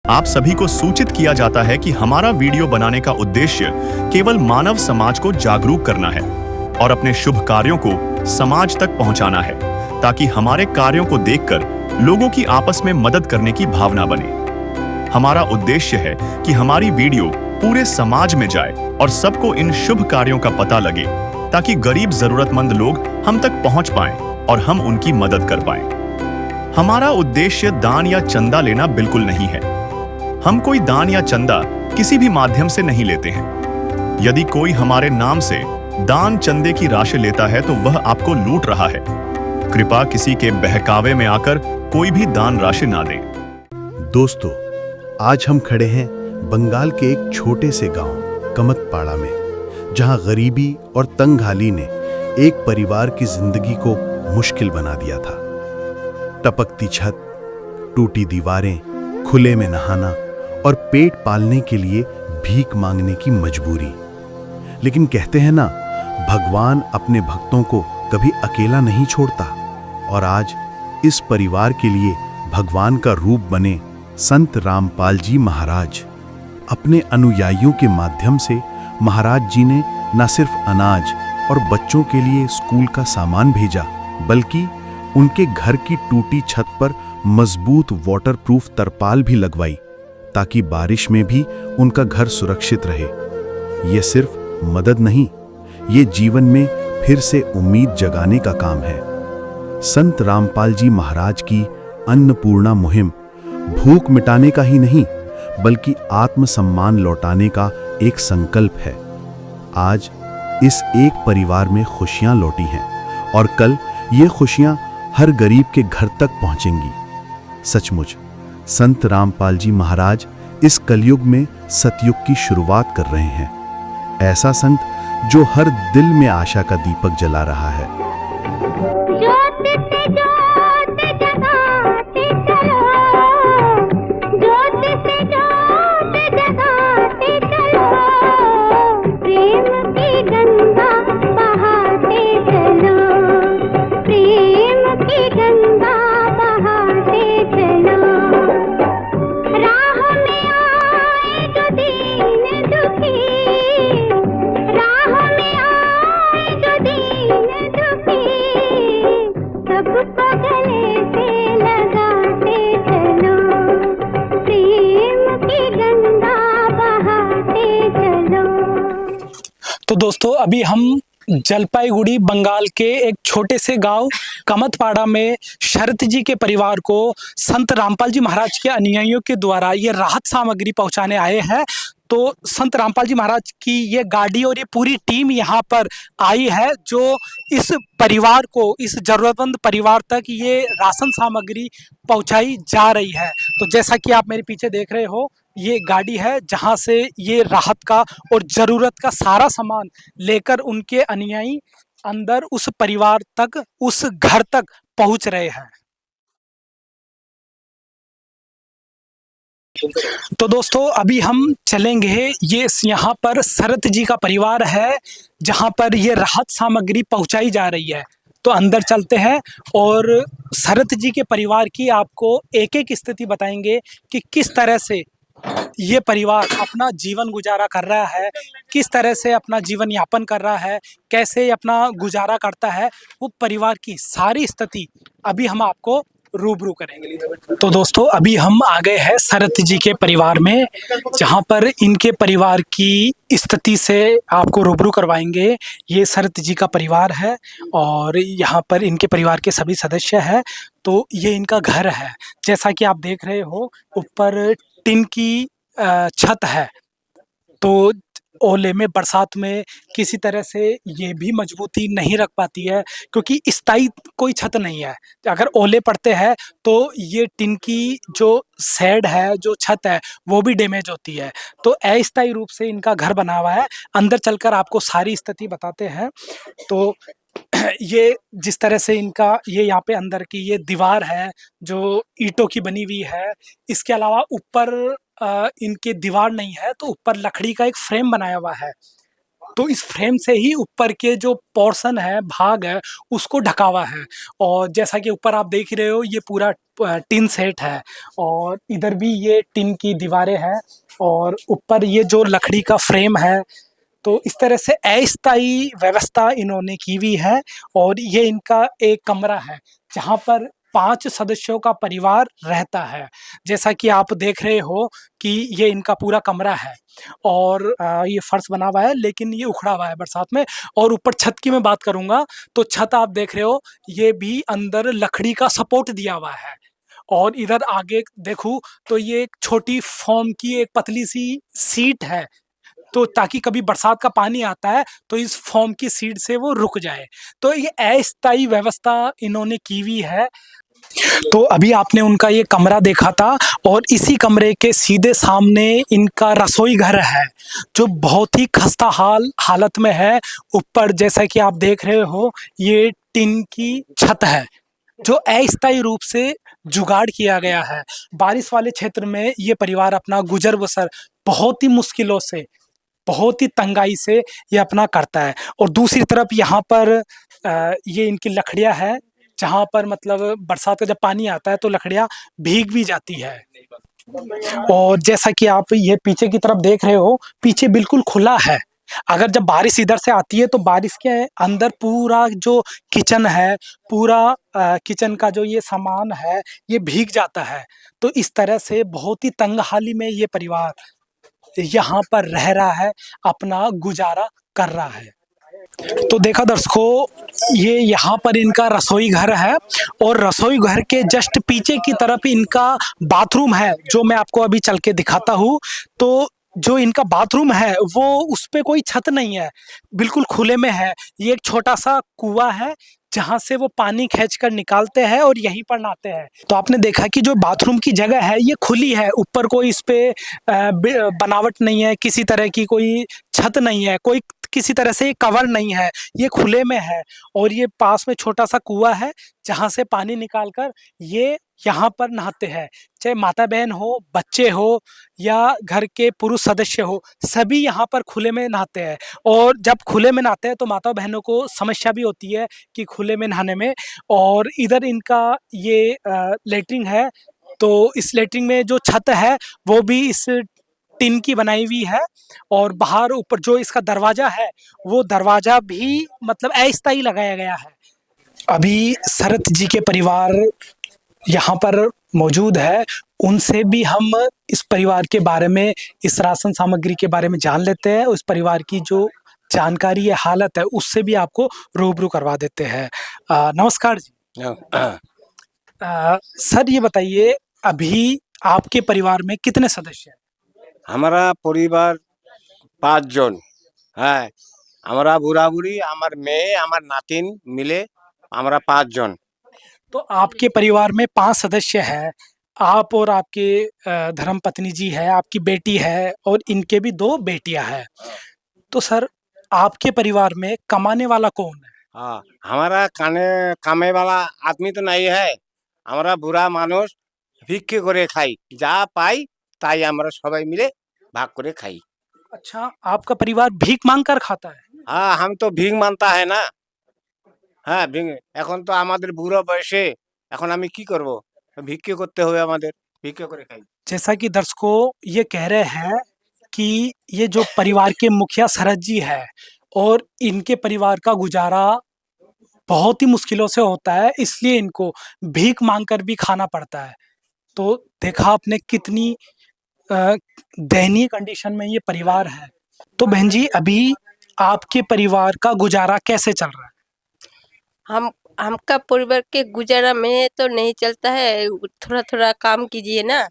आप सभी को सूचित किया जाता है कि हमारा वीडियो बनाने का उद्देश्य केवल मानव समाज को जागरूक करना है और अपने शुभ कार्यों को समाज तक पहुंचाना है, ताकि हमारे कार्यों को देखकर लोगों की आपस में मदद करने की भावना बने। हमारा उद्देश्य है कि हमारी वीडियो पूरे समाज में जाए और सबको इन शुभ कार्यों का पता लगे, ताकि गरीब जरूरतमंद लोग हम तक पहुंच पाएं और हम उनकी मदद कर पाएं। हमारा उद्देश्य दान या चंदा लेना बिल्कुल नहीं है। हम कोई दान या चंदा किसी भी माध्यम से नहीं लेते हैं। यदि कोई हमारे नाम से दान चंदे की राशि लेता है तो वह आपको लूट रहा है। कृपया किसी के बहकावे में आकर कोई भी दान राशि ना दें। दोस्तों, आज हम खड़े हैं बंगाल के एक छोटे से गांव कमतपाड़ा में, जहां गरीबी और तंगहाली ने एक परिवार की जिंदगी को मुश्किल बना दिया था। टपकती छत, टूटी दीवारें, खुले में नहाना और पेट पालने के लिए भीख मांगने की मजबूरी। लेकिन कहते हैं ना, भगवान अपने भक्तों को कभी अकेला नहीं छोड़ता। और आज इस परिवार के लिए भगवान का रूप बने संत रामपाल जी महाराज। अपने अनुयायियों के माध्यम से महाराज जी ने न सिर्फ अनाज और बच्चों के लिए स्कूल का सामान भेजा, बल्कि उनके घर की टूटी छत पर मजबूत वाटरप्रूफ तरपाल भी लगवाई, ताकि बारिश में भी उनका घर सुरक्षित रहे। यह सिर्फ मदद नहीं, ये जीवन में फिर से उम्मीद जगाने का काम है। संत रामपाल जी महाराज की अन्नपूर्णा मुहिम भूख मिटाने का ही नहीं, बल्कि आत्मसम्मान लौटाने का एक संकल्प है। आज इस एक परिवार में खुशियां लौटी हैं और कल ये खुशियां हर गरीब के घर तक पहुंचेंगी। सचमुच संत रामपाल जी महाराज इस कलयुग में सतयुग की शुरुआत कर रहे हैं। ऐसा संत जो हर दिल में आशा का दीपक जला रहा है। तो दोस्तों, अभी हम जलपाईगुड़ी बंगाल के एक छोटे से गांव कमतपाड़ा में शरत जी के परिवार को संत रामपाल जी महाराज के अनुयायियों के द्वारा ये राहत सामग्री पहुंचाने आए हैं। तो संत रामपाल जी महाराज की ये गाड़ी और ये पूरी टीम यहाँ पर आई है, जो इस परिवार को, इस जरूरतमंद परिवार तक ये राशन सामग्री पहुंचाई जा रही है। तो जैसा कि आप मेरे पीछे देख रहे हो, ये गाड़ी है जहां से ये राहत का और ज़रूरत का सारा सामान लेकर उनके अनुयायी अंदर उस परिवार तक, उस घर तक पहुंच रहे हैं। तो दोस्तों, अभी हम चलेंगे, ये यहाँ पर शरत जी का परिवार है जहाँ पर ये राहत सामग्री पहुँचाई जा रही है। तो अंदर चलते हैं और शरत जी के परिवार की आपको एक एक स्थिति बताएंगे कि किस तरह से ये परिवार अपना जीवन गुजारा कर रहा है, किस तरह से अपना जीवन यापन कर रहा है, कैसे अपना गुजारा करता है। वो परिवार की सारी स्थिति अभी हम आपको रूबरू करेंगे। तो दोस्तों, अभी हम आ गए हैं शरत जी के परिवार में, जहाँ पर इनके परिवार की स्थिति से आपको रूबरू करवाएंगे। ये शरत जी का परिवार है और यहाँ पर इनके परिवार के सभी सदस्य हैं। तो ये इनका घर है, जैसा कि आप देख रहे हो, ऊपर टिन की छत है। तो ओले में, बरसात में किसी तरह से ये भी मजबूती नहीं रख पाती है, क्योंकि स्थायी कोई छत नहीं है। अगर ओले पड़ते हैं तो ये टिन की जो शेड है, जो छत है, वो भी डैमेज होती है। तो अस्थायी रूप से इनका घर बना हुआ है। अंदर चलकर आपको सारी स्थिति बताते हैं। तो ये जिस तरह से इनका ये यहाँ पे अंदर की ये दीवार है जो ईंटों की बनी हुई है। इसके अलावा ऊपर इनके दीवार नहीं है, तो ऊपर लकड़ी का एक फ्रेम बनाया हुआ है। तो इस फ्रेम से ही ऊपर के जो पोर्शन है, भाग है, उसको ढका हुआ है। और जैसा कि ऊपर आप देख रहे हो, ये पूरा टिन सेट है और इधर भी ये टिन की दीवारें हैं और ऊपर ये जो लकड़ी का फ्रेम है। तो इस तरह से अस्थायी व्यवस्था इन्होंने की हुई है और ये इनका एक कमरा है जहाँ पर 5 सदस्यों का परिवार रहता है। जैसा कि आप देख रहे हो कि ये इनका पूरा कमरा है और ये फर्श बना हुआ है लेकिन ये उखड़ा हुआ है बरसात में। और ऊपर छत की मैं बात करूँगा तो छत आप देख रहे हो, ये भी अंदर लकड़ी का सपोर्ट दिया हुआ है। और इधर आगे देखूँ तो ये एक छोटी फ़ोम की एक पतली सी सीट है, तो ताकि कभी बरसात का पानी आता है तो इस फ़ोम की सीट से वो रुक जाए। तो ये अस्थायी व्यवस्था इन्होंने की हुई है। तो अभी आपने उनका ये कमरा देखा था और इसी कमरे के सीधे सामने इनका रसोई घर है, जो बहुत ही खस्ता हालत में है। ऊपर जैसा कि आप देख रहे हो, ये टिन की छत है, जो अस्थायी रूप से जुगाड़ किया गया है। बारिश वाले क्षेत्र में ये परिवार अपना गुज़र-बसर बहुत ही मुश्किलों से, बहुत ही तंगाई से ये अपना करता है। और दूसरी तरफ यहाँ पर ये इनकी लकड़ियाँ हैं, जहाँ पर मतलब बरसात का जब पानी आता है तो लकड़ियाँ भीग भी जाती है। और जैसा कि आप ये पीछे की तरफ देख रहे हो, पीछे बिल्कुल खुला है। अगर जब बारिश इधर से आती है तो बारिश के अंदर पूरा जो किचन है, पूरा किचन का जो ये सामान है, ये भीग जाता है। तो इस तरह से बहुत ही तंगहाली में ये परिवार यहाँ पर रह रहा है, अपना गुज़ारा कर रहा है। तो देखा दर्शकों, ये यहाँ पर इनका रसोई घर है और रसोई घर के जस्ट पीछे की तरफ इनका बाथरूम है, जो मैं आपको अभी चल के दिखाता हूँ। तो जो इनका बाथरूम है वो उस पे कोई छत नहीं है, बिल्कुल खुले में है। ये एक छोटा-सा कुआँ है, जहाँ से वो पानी खींच कर निकालते हैं और यहीं पर नहाते हैं। तो आपने देखा कि जो बाथरूम की जगह है ये खुली है, ऊपर कोई इस पे बनावट नहीं है, किसी तरह की कोई छत नहीं है, कोई किसी तरह से कवर नहीं है, ये खुले में है। और ये पास में छोटा-सा कुआँ है, जहाँ से पानी निकाल कर ये यहाँ पर नहाते हैं। चाहे माता-बहन हो, बच्चे हो या घर के पुरुष सदस्य हो, सभी यहाँ पर खुले में नहाते हैं। और जब खुले में नहाते हैं तो माता-बहनों को समस्या भी होती है कि खुले में नहाने में। और इधर इनका ये लैट्रिन है, तो इस लैट्रिन में जो छत है वो भी इस टिन की बनाई हुई है और बाहर ऊपर जो इसका दरवाज़ा है, वो दरवाज़ा भी मतलब अस्थायी लगाया गया है। अभी शरत जी के परिवार यहाँ पर मौजूद है, उनसे भी हम इस परिवार के बारे में, इस राशन सामग्री के बारे में जान लेते हैं। उस परिवार की जो जानकारी है, हालत है, उससे भी आपको रूबरू करवा देते हैं। नमस्कार जी। सर ये बताइए, अभी आपके परिवार में कितने सदस्य हैं? हमारा परिवार 5 জন। হ্যাঁ, আমরা বুড়া-বুড়ি, আমার মেয়ে, আমার নাতিন মিলে আমরা 5 জন। तो आपके परिवार में 5 सदस्य हैं। आप और आपके धर्मपत्नी जी है, आपकी बेटी है और इनके भी 2 बेटियाँ हैं। तो सर, आपके परिवार में कमाने वाला कौन है? हाँ, हमारा কামে वाला आदमी तो नहीं है। আমরা বুড়া মানুষ ভিক্ষে করে খাই। যা পাই তাই আমরা সবাই মিলে ভাগ করে খাই। अच्छा, आपका परिवार भीख माँग कर खाता है? হ্যাঁ, हम तो ভিক মানতা है ना। হ্যাঁ, এখন তো আমাদের বুড়ো বয়সে এখন আমি কি করব? ভিক্ষে করতে হবে আমাদের। ভিক্ষে করে খাই। जैसा कि दर्शकों ये कह रहे हैं कि ये जो परिवार के मुखिया शरद जी है और इनके परिवार का गुजारा बहुत ही मुश्किलों से होता है, इसलिए इनको भीख माँग कर भी खाना पड़ता है। तो देखा आपने कितनी दयनीय कंडीशन में ये परिवार है। तो बहन जी, अभी आपके परिवार का गुजारा कैसे चल रहा है? हमका परिवार के गुजारा में तो नहीं चलता है, थोड़ा-थोड़ा काम कीजिए ना,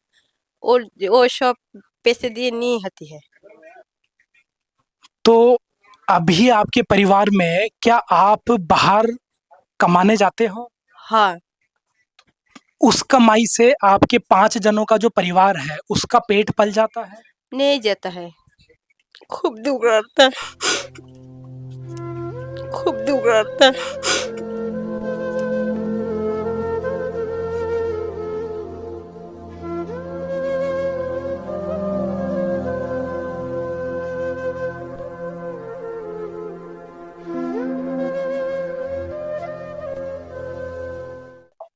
वो सब पैसे दिए नहीं होती है। तो अभी आपके परिवार में क्या आप बाहर कमाने जाते हो? हाँ, उस कमाई से आपके 5 जनों का जो परिवार है, उसका पेट पल जाता है? नहीं जाता है। खूब दुख आता है। खूब दुख आता है।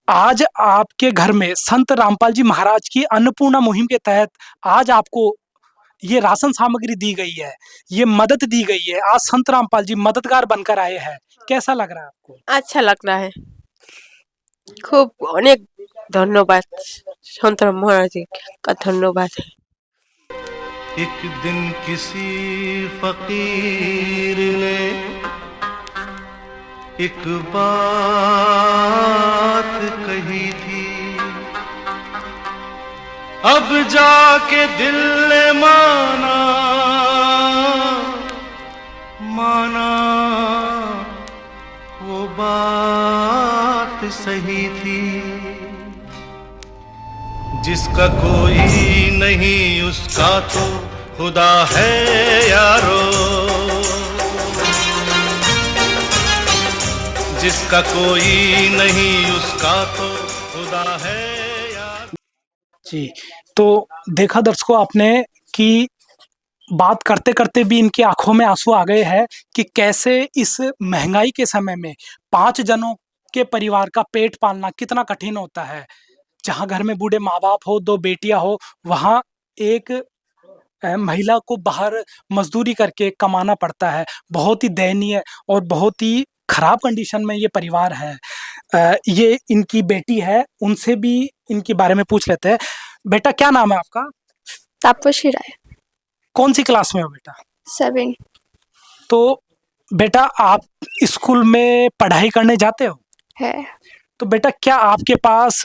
आज आपके घर में संत रामपाल जी महाराज की अन्नपूर्णा मुहिम के तहत आज आपको ये राशन सामग्री दी गई है, ये मदद दी गई है, आज संत रामपाल जी मददगार बनकर आए हैं, कैसा लग रहा है आपको? अच्छा लग रहा है। खूब अनेक धन्यवाद संतराम महाराज जी का धन्यवाद है। एक दिन किसी फकीर ने एक बात कही थी, अब जाके दिल ने माना वो बात सही थी। जिसका कोई नहीं उसका तो खुदा है यारो, जिसका कोई नहीं उसका तो खुदा है यारो। जी, तो देखा दर्शकों आपने कि बात करते करते भी इनकी आंखों में आंसू आ गए हैं कि कैसे इस महंगाई के समय में 5 जनों के परिवार का पेट पालना कितना कठिन होता है। जहाँ घर में बूढ़े माँ बाप हो, 2 बेटियां हो, वहाँ एक महिला को बाहर मजदूरी करके कमाना पड़ता है। बहुत ही दयनीय और बहुत ही खराब कंडीशन में ये परिवार है। ये इनकी बेटी है, उनसे भी इनके बारे में पूछ लेते हैं। बेटा क्या नाम है आपका? तापसी राय। कौन सी क्लास में हो बेटा? 7। तो बेटा आप स्कूल में पढ़ाई करने जाते हो? है। तो बेटा क्या आपके पास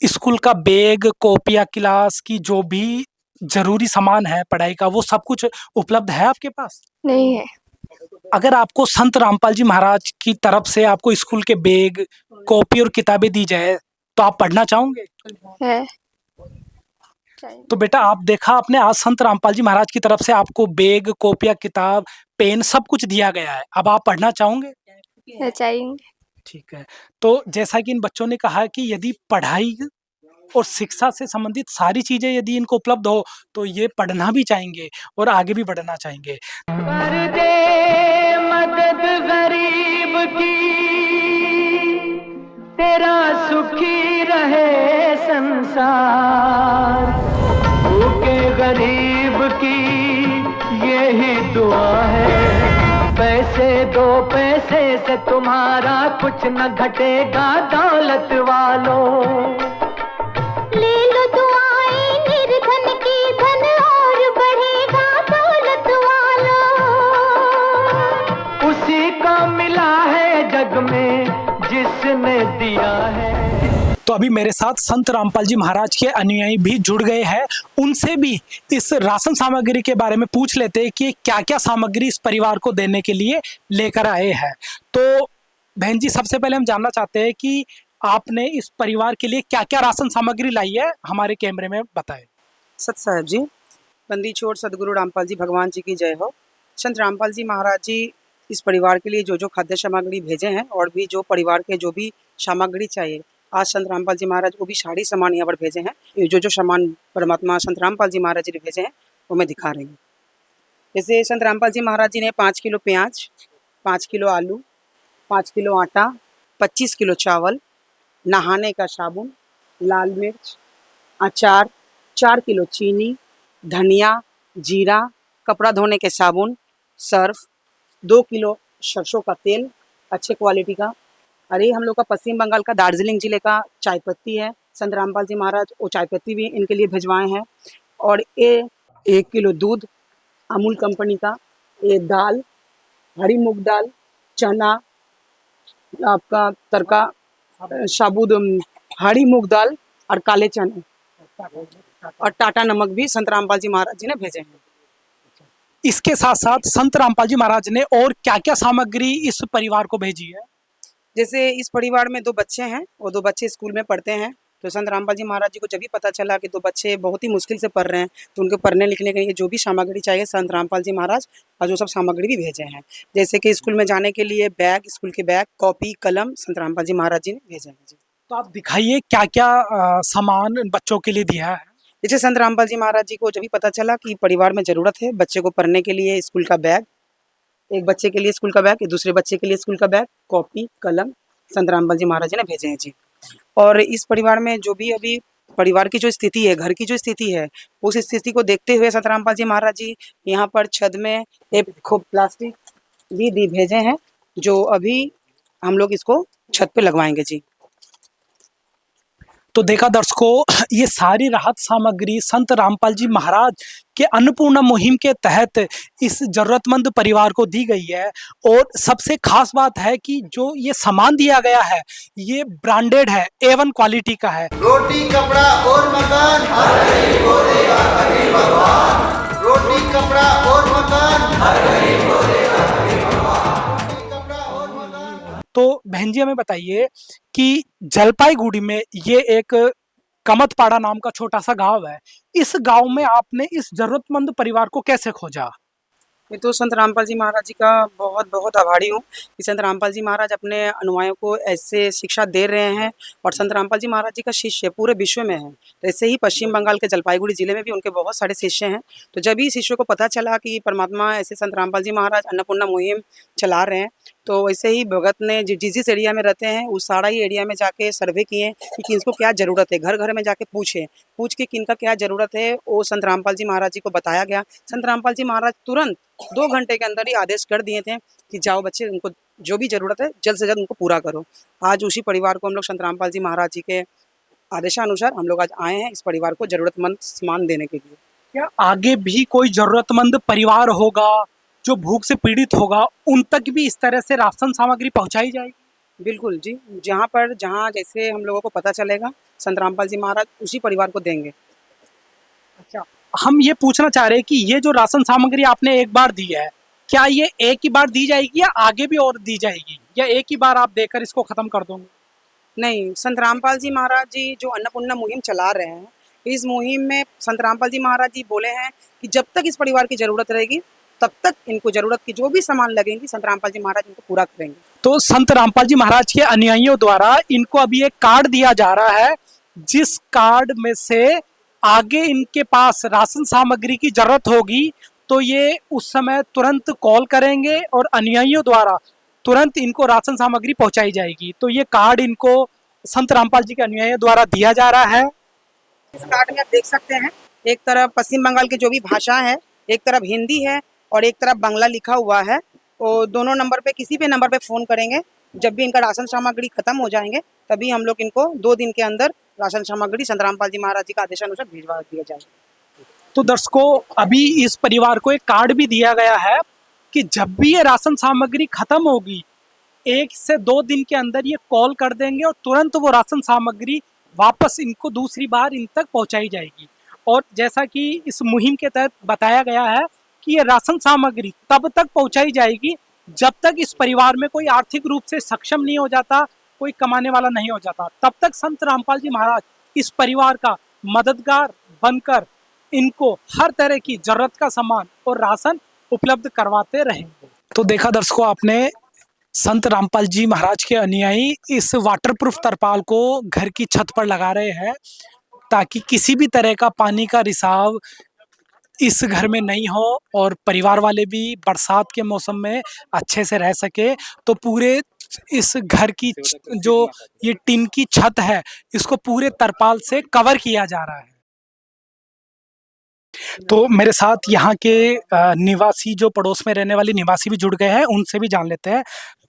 स्कूल का बैग, कॉपियाँ, क्लास की जो भी जरूरी सामान है पढ़ाई का, वो सब कुछ उपलब्ध है आपके पास? नहीं है। अगर आपको संत रामपाल जी महाराज की तरफ से आपको स्कूल के बैग, कॉपी और किताबें दी जाए तो आप पढ़ना चाहोगे? है। तो बेटा आप देखा आपने, आज संत रामपाल जी महाराज की तरफ से आपको बैग, कॉपियाँ, किताब, पेन सब कुछ दिया गया है। अब आप पढ़ना चाहोगे? चाहेंगे। ठीक है। तो जैसा कि इन बच्चों ने कहा कि यदि पढ़ाई और शिक्षा से संबंधित सारी चीजें यदि इनको उपलब्ध हो तो ये पढ़ना भी चाहेंगे और आगे भी बढ़ना चाहेंगे। कर दे मदद गरीब की, तेरा सुखी रहे संसार। भूखे गरीब की यही दुआ है, पैसे दो पैसे से तुम्हारा कुछ न घटेगा दौलत वालों। ले लो दुआएं निर्धन की, धन और बढ़ेगा दौलत वालों। उसी को मिला है जग में जिसने दिया है। तो अभी मेरे साथ संत रामपाल जी महाराज के अनुयायी भी जुड़ गए हैं, उनसे भी इस राशन सामग्री के बारे में पूछ लेते हैं कि क्या क्या सामग्री इस परिवार को देने के लिए लेकर आए हैं। तो बहन जी सबसे पहले हम जानना चाहते हैं कि आपने इस परिवार के लिए क्या क्या राशन सामग्री लाई है, हमारे कैमरे में बताएं। सत साहब जी, बंदी छोड़ सदगुरु रामपाल जी भगवान जी की जय हो। संत रामपाल जी महाराज जी इस परिवार के लिए जो जो खाद्य सामग्री भेजे हैं और भी जो परिवार के जो भी सामग्री चाहिए, आज संत रामपाल जी महाराज वो भी सारी सामान यहाँ पर भेजे हैं। ये जो जो सामान परमात्मा संत रामपाल जी महाराज जी ने भेजे हैं वो मैं दिखा रही हूँ। जैसे संत रामपाल जी महाराज जी ने 5 किलो प्याज, 5 किलो आलू, 5 किलो आटा, 25 किलो चावल, नहाने का साबुन, लाल मिर्च, अचार, 4 किलो चीनी, धनिया, जीरा, कपड़ा धोने के साबुन, सर्फ, 2 किलो सरसों का तेल अच्छे क्वालिटी का। अरे हम लोग का पश्चिम बंगाल का दार्जिलिंग जिले का चाय पत्ती है, संत रामपाल जी महाराज वो चाय पत्ती भी इनके लिए भिजवाए हैं। और ये 1 किलो दूध अमूल कंपनी का, ये दाल, हरी मूंग दाल, चना, आपका तड़का, साबुत हरी मूंग दाल और काले चने और टाटा नमक भी संत रामपाल जी महाराज जी ने भेजे हैं। इसके साथ साथ संत रामपाल जी महाराज ने और क्या क्या सामग्री इस परिवार को भेजी है? जैसे इस परिवार में 2 बच्चे हैं, वो 2 बच्चे स्कूल में पढ़ते हैं। तो संत रामपाल जी महाराज जी को जब भी पता चला कि 2 बच्चे बहुत ही मुश्किल से पढ़ रहे हैं, तो उनके पढ़ने लिखने के लिए जो भी सामग्री चाहिए संत रामपाल जी महाराज और जो सब सामग्री भी भेजे हैं। जैसे कि स्कूल में जाने के लिए बैग, स्कूल के बैग, कॉपी, कलम संत रामपाल जी महाराज जी ने भेजे हैं। जी, तो आप दिखाइए क्या क्या सामान बच्चों के लिए दिया है। जैसे संत रामपाल जी महाराज जी को जब भी पता चला कि परिवार में ज़रूरत है बच्चे को पढ़ने के लिए स्कूल का बैग, एक बच्चे के लिए स्कूल का बैग, दूसरे बच्चे के लिए स्कूल का बैग, कॉपी, कलम संत रामपाल जी महाराज जी ने भेजे हैं। जी, और इस परिवार में जो भी अभी परिवार की जो स्थिति है, घर की जो स्थिति है, उस स्थिति को देखते हुए संत रामपाल जी महाराज जी यहाँ पर छत में एक खूब प्लास्टिक भी दी भेजे हैं, जो अभी हम लोग इसको छत पे लगवाएंगे जी। तो देखा दर्शकों, ये सारी राहत सामग्री संत रामपाल जी महाराज के अन्नपूर्णा मुहिम के तहत इस जरूरतमंद परिवार को दी गई है। और सबसे खास बात है कि जो ये सामान दिया गया है ये ब्रांडेड है, A1 क्वालिटी का है। रोटी कपड़ा और मकान हर गरीब को देगा कभी भगवान। रोटी कपड़ा और मकान हर गरीब को देगा कभी भगवान। रोटी कपड़ा और मकान। तो बहन जी हमें बताइए कि जलपाईगुड़ी में ये एक कमतपाड़ा नाम का छोटा सा गांव है, इस गांव में आपने इस जरूरतमंद परिवार को कैसे खोजा? मैं तो संत रामपाल जी महाराज जी का बहुत बहुत आभारी हूँ कि संत रामपाल जी महाराज अपने अनुयायियों को ऐसे शिक्षा दे रहे हैं। और संत रामपाल जी महाराज जी का शिष्य पूरे विश्व में है। तो ऐसे ही पश्चिम बंगाल के जलपाईगुड़ी जिले में भी उनके बहुत सारे शिष्य हैं। तो जब ही शिष्यों को पता चला कि परमात्मा ऐसे संत रामपाल जी महाराज अन्नपूर्णा मुहिम चला रहे हैं, तो वैसे ही भगत ने जिस एरिया में रहते हैं उस सारा ही एरिया में जाके सर्वे किए कि किसको क्या ज़रूरत है, घर घर में जाके पूछ के किनका क्या ज़रूरत है, वो संत रामपाल जी महाराज जी को बताया गया। संत रामपाल जी महाराज तुरंत 2 घंटे के अंदर ही आदेश कर दिए थे कि जाओ बच्चे, उनको जो भी ज़रूरत है जल्द से जल्द उनको पूरा करो। आज उसी परिवार को हम लोग संत रामपाल जी महाराज जी के आदेशानुसार हम लोग आज आए हैं इस परिवार को ज़रूरतमंद सामान देने के लिए। क्या आगे भी कोई जरूरतमंद परिवार होगा जो भूख से पीड़ित होगा, उन तक भी इस तरह से राशन सामग्री पहुंचाई जाएगी? बिल्कुल जी, जहाँ जैसे हम लोगों को पता चलेगा संत रामपाल जी महाराज उसी परिवार को देंगे। अच्छा, हम ये पूछना चाह रहे हैं कि ये जो राशन सामग्री आपने एक बार दी है, क्या ये एक ही बार दी जाएगी या आगे भी और दी जाएगी, या एक ही बार आप देकर इसको खत्म कर दोगे? नहीं, संत रामपाल जी महाराज जी जो अन्नपूर्णा मुहिम चला रहे हैं, इस मुहिम में संत रामपाल जी महाराज जी बोले हैं कि जब तक इस परिवार की ज़रूरत रहेगी तब तक इनको ज़रूरत की जो भी सामान लगेंगी संत रामपाल जी महाराज इनको पूरा करेंगे। तो संत रामपाल जी महाराज के अनुयायियों द्वारा इनको अभी एक कार्ड दिया जा रहा है, जिस कार्ड में से आगे इनके पास राशन सामग्री की जरूरत होगी तो ये उस समय तुरंत कॉल करेंगे और अनुयायियों द्वारा तुरंत इनको राशन सामग्री पहुंचाई जाएगी। तो ये कार्ड इनको संत रामपाल जी के अनुयायियों द्वारा दिया जा रहा है। इस कार्ड में आप देख सकते हैं, एक तरफ पश्चिम बंगाल की जो भी भाषा है, एक तरफ हिंदी है और एक तरफ बांग्ला लिखा हुआ है। और दोनों नंबर पे किसी भी नंबर पे फ़ोन करेंगे, जब भी इनका राशन सामग्री खत्म हो जाएंगे तभी हम लोग इनको 2 दिन के अंदर राशन सामग्री संत रामपाल जी महाराज जी का आदेशानुसार भिजवा दिया जाएगा। तो दर्शकों, अभी इस परिवार को एक कार्ड भी दिया गया है कि जब भी ये राशन सामग्री खत्म होगी 1 से 2 दिन के अंदर ये कॉल कर देंगे और तुरंत वो राशन सामग्री वापस इनको दूसरी बार इन तक पहुंचाई जाएगी। और जैसा कि इस मुहिम के तहत बताया गया है कि ये राशन सामग्री तब तक पहुंचाई जाएगी जब तक इस परिवार में कोई आर्थिक रूप से सक्षम नहीं हो जाता, कोई कमाने वाला नहीं हो जाता, तब तक संत रामपाल जी महाराज इस परिवार का मददगार बनकर इनको हर तरह की जरूरत का सामान और राशन उपलब्ध करवाते रहेंगे। तो देखा दर्शकों, आपने संत रामपाल जी महाराज के अनुयायी इस वाटरप्रूफ तरपाल को घर की छत पर लगा रहे हैं ताकि किसी भी तरह का पानी का रिसाव इस घर में नहीं हो और परिवार वाले भी बरसात के मौसम में अच्छे से रह सके। तो पूरे इस घर की जो ये टिन की छत है इसको पूरे तरपाल से कवर किया जा रहा है। तो मेरे साथ यहाँ के निवासी, जो पड़ोस में रहने वाले निवासी भी जुड़ गए हैं, उनसे भी जान लेते हैं।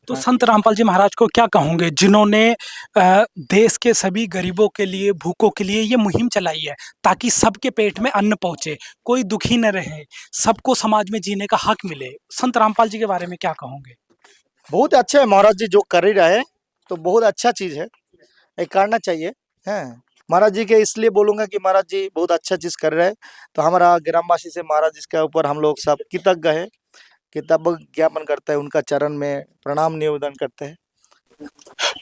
तो संत रामपाल जी महाराज को क्या कहूँगे जिन्होंने देश के सभी गरीबों के लिए, भूखों के लिए ये मुहिम चलाई है ताकि सबके पेट में अन्न पहुँचे, कोई दुखी न रहे, सबको समाज में जीने का हक मिले। संत रामपाल जी के बारे में क्या कहोगे? बहुत अच्छा है महाराज जी जो कर ही रहे हैं, तो बहुत अच्छा चीज़ है, ये करना चाहिए। हैं महाराज जी के इसलिए बोलूँगा कि महाराज जी बहुत अच्छा चीज़ कर रहे हैं। तो हमारा ग्रामवासी से महाराज जी के ऊपर हम लोग सब कृतज्ञ है, किताब ज्ञापन करते हैं, उनका चरण में प्रणाम निवेदन करते हैं।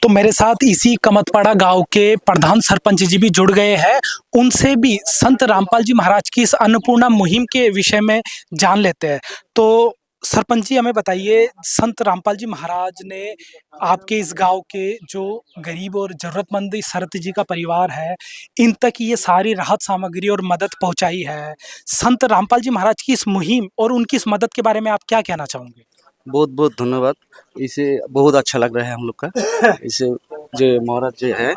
तो मेरे साथ इसी कमतपाड़ा गांव के प्रधान सरपंच जी भी जुड़ गए हैं, उनसे भी संत रामपाल जी महाराज की इस अन्नपूर्णा मुहिम के विषय में जान लेते हैं। तो सरपंच जी हमें बताइए, संत रामपाल जी महाराज ने आपके इस गांव के जो गरीब और जरूरतमंद सरत जी का परिवार है, इन तक ये सारी राहत सामग्री और मदद पहुंचाई है। संत रामपाल जी महाराज की इस मुहिम और उनकी इस मदद के बारे में आप क्या कहना चाहोगे? बहुत बहुत धन्यवाद। इसे बहुत अच्छा लग रहा है हम लोग का। इसे जो महाराज जी है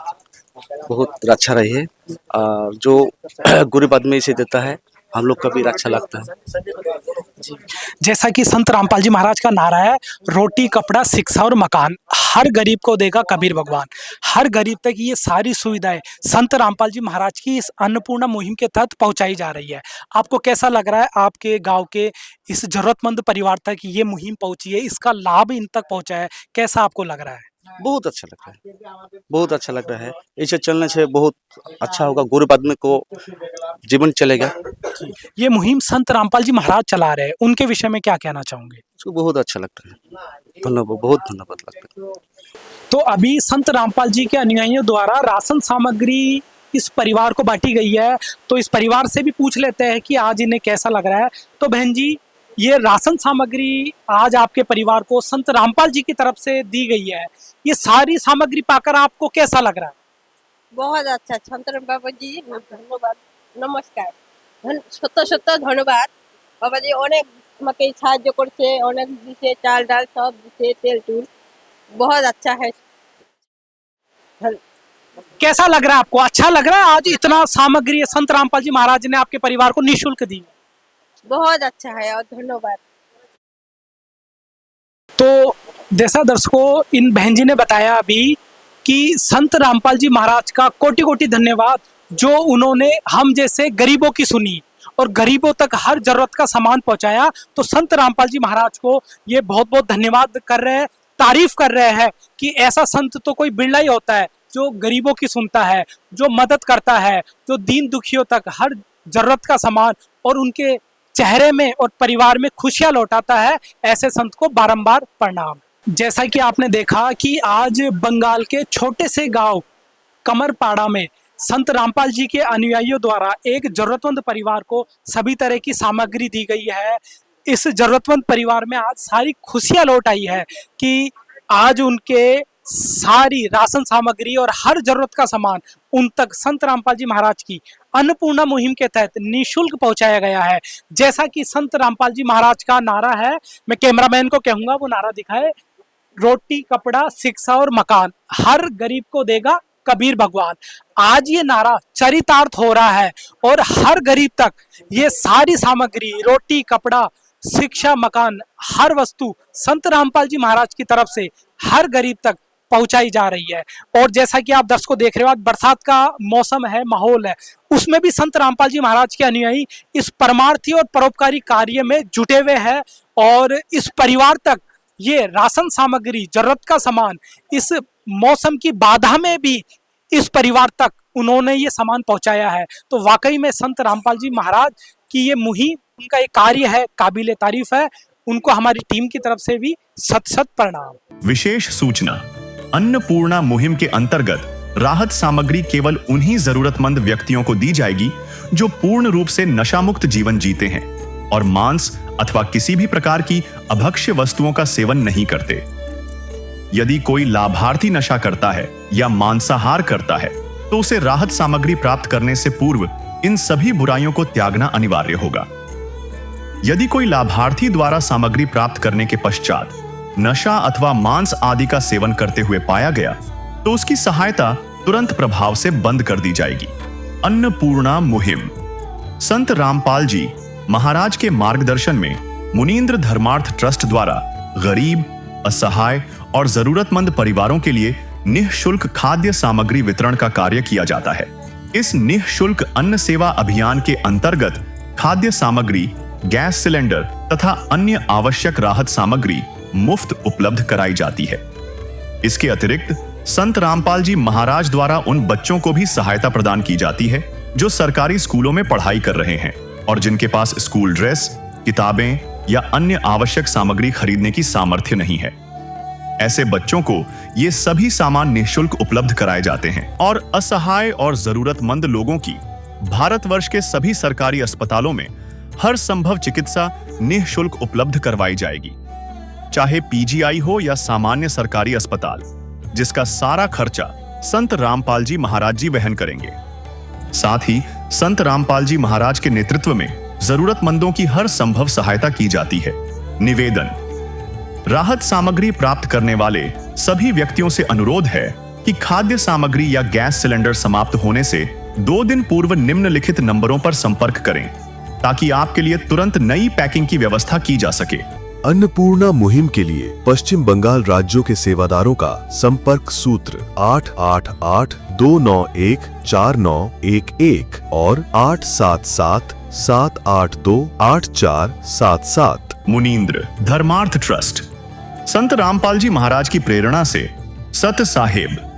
बहुत अच्छा रही है। और जो गरीब आदमी इसे देता है हम लोग का भी अच्छा लगता है। जैसा कि संत रामपाल जी महाराज का नारा है, रोटी कपड़ा शिक्षा और मकान हर गरीब को देगा कबीर भगवान। हर गरीब तक ये सारी सुविधाएं संत रामपाल जी महाराज की इस अन्नपूर्णा मुहिम के तहत पहुंचाई जा रही है। आपको कैसा लग रहा है, आपके गांव के इस जरूरतमंद परिवार तक ये मुहिम पहुंची है, इसका लाभ इन तक पहुंचा है, कैसा आपको लग रहा है? बहुत अच्छा लग रहा है, बहुत अच्छा लग रहा है। इसे चलने से बहुत अच्छा होगा, गरीब आदमी को जीवन चलेगा। ये मुहिम संत रामपाल जी महाराज चला रहे हैं, उनके विषय में क्या कहना चाहोगे? इसको बहुत अच्छा लगता है, धन्यवाद, बहुत धन्यवाद लगता है। तो अभी संत रामपाल जी के अनुयायियों द्वारा राशन सामग्री इस परिवार को बांटी गई है, तो इस परिवार से भी पूछ लेते हैं कि आज इन्हें कैसा लग रहा है। तो बहन जी, ये राशन सामग्री आज आपके परिवार को संत रामपाल जी की तरफ से दी गई है, ये सारी सामग्री पाकर आपको कैसा लग रहा है? बहुत अच्छा, संत बाबा जी धन्यवाद, नमस्कार, শত শত ধন্যবাদ। বাবাজি অনেক আমাকে সাহায্য করছে, অনেক দিছে, চাল ডাল সব দিছে, তেল টুল, बहुत अच्छा है। कैसा लग रहा है आपको? अच्छा लग रहा है आज इतना सामग्री संत रामपाल जी महाराज ने आपके परिवार को निःशुल्क दी? बहुत अच्छा है और धन्यवाद। तो जैसा दर्शकों इन बहन जी ने बताया अभी कि संत रामपाल जी महाराज का कोटि कोटि धन्यवाद, जो उन्होंने हम जैसे गरीबों की सुनी और गरीबों तक हर जरूरत का सामान पहुंचाया। तो संत रामपाल जी महाराज को ये बहुत बहुत धन्यवाद कर रहे हैं, तारीफ कर रहे हैं कि ऐसा संत तो कोई बिरला ही होता है जो गरीबों की सुनता है, जो मदद करता है, जो दीन दुखियों तक हर जरूरत का सामान और उनके चेहरे में और परिवार में खुशियां लौटाता है। ऐसे संत को बारंबार प्रणाम। जैसा कि आपने देखा कि आज बंगाल के छोटे से गांव कमरपाड़ा में संत रामपाल जी के अनुयायियों द्वारा एक जरूरतमंद परिवार को सभी तरह की सामग्री दी गई है। इस जरूरतमंद परिवार में आज सारी खुशियां लौट आई है कि आज उनके सारी राशन सामग्री और हर जरूरत का सामान उन तक संत रामपाल जी महाराज की अन्नपूर्णा मुहिम के तहत निःशुल्क पहुंचाया गया है। जैसा कि संत रामपाल जी महाराज का नारा है, मैं कैमरामैन को कहूंगा वो नारा दिखाए, रोटी कपड़ा शिक्षा और मकान हर गरीब को देगा कबीर भगवान। आज ये नारा चरितार्थ हो रहा है और हर गरीब तक ये सारी सामग्री, रोटी कपड़ा शिक्षा मकान, हर वस्तु संत रामपाल जी महाराज की तरफ से हर गरीब तक पहुंचाई जा रही है। और जैसा कि आप दर्शकों देख रहे हो, आज बरसात का मौसम है, माहौल है, उसमें भी संत रामपाल जी महाराज के अनुयायी इस परमार्थी और परोपकारी कार्य में जुटे हुए हैं और इस परिवार तक ये राशन सामग्री, जरूरत का सामान इस मौसम की बाधा में भी इस परिवार तक उन्होंने ये सामान पहुंचाया है। तो वाकई में संत रामपाल जी महाराज की ये मुहिम, उनका एक कार्य है, काबिले तारीफ है। उनको हमारी टीम की तरफ से भी सत सत प्रणाम। विशेष सूचना, अन्नपूर्णा मुहिम के अंतर्गत राहत सामग्री केवल उन्हीं जरूरतमंद व्यक्तियों को दी जाएगी जो पूर्ण रूप से नशा मुक्त जीवन जीते हैं और मांस अथवा किसी भी प्रकार की अभक्ष्य वस्तुओं का सेवन नहीं करते। यदि कोई लाभार्थी नशा करता है या मांसाहार करता है तो उसे राहत सामग्री प्राप्त करने से पूर्व इन सभी बुराइयों को त्यागना अनिवार्य होगा। यदि कोई लाभार्थी द्वारा सामग्री प्राप्त करने के पश्चात नशा अथवा मांस आदि का सेवन करते हुए पाया गया तो उसकी सहायता तुरंत प्रभाव से बंद कर दी जाएगी। अन्नपूर्णा मुहिम संत रामपाल जी महाराज के मार्गदर्शन में मुनींद्र धर्मार्थ ट्रस्ट द्वारा गरीब, असहाय और जरूरतमंद परिवारों के लिए निःशुल्क खाद्य सामग्री वितरण का कार्य किया जाता है। इस निःशुल्क अन्न सेवा अभियान के अंतर्गत खाद्य सामग्री, गैस सिलेंडर तथा अन्य आवश्यक राहत सामग्री मुफ्त उपलब्ध कराई जाती है। इसके अतिरिक्त संत रामपाल जी महाराज द्वारा उन बच्चों को भी सहायता प्रदान की जाती है जो सरकारी स्कूलों में पढ़ाई कर रहे हैं और जिनके पास स्कूल ड्रेस, किताबें या अन्य आवश्यक सामग्री खरीदने की सामर्थ्य नहीं है। ऐसे बच्चों को ये सभी सामान निःशुल्क उपलब्ध कराए जाते हैं और असहाय और जरूरतमंद लोगों की भारतवर्ष के सभी सरकारी अस्पतालों में हर संभव चिकित्सा निःशुल्क उपलब्ध करवाई जाएगी, चाहे पीजीआई हो या सामान्य सरकारी अस्पताल, जिसका सारा खर्चा संत रामपाल जी महाराज जी वहन करेंगे। साथ ही संत रामपाल जी महाराज के नेतृत्व में जरूरतमंदों की हर संभव सहायता की जाती है। निवेदन, राहत सामग्री प्राप्त करने वाले सभी व्यक्तियों से अनुरोध है कि खाद्य सामग्री या गैस सिलेंडर समाप्त होने से 2 दिन पूर्व निम्नलिखित नंबरों पर संपर्क करें ताकि आपके लिए तुरंत नई पैकिंग की व्यवस्था की जा सके। अन्नपूर्णा मुहिम के लिए पश्चिम बंगाल राज्यों के सेवादारों का संपर्क सूत्र 888-291-4911 और 877-782-8477। मुनींद्र धर्मार्थ ट्रस्ट। संत रामपाल जी महाराज की प्रेरणा से सत साहिब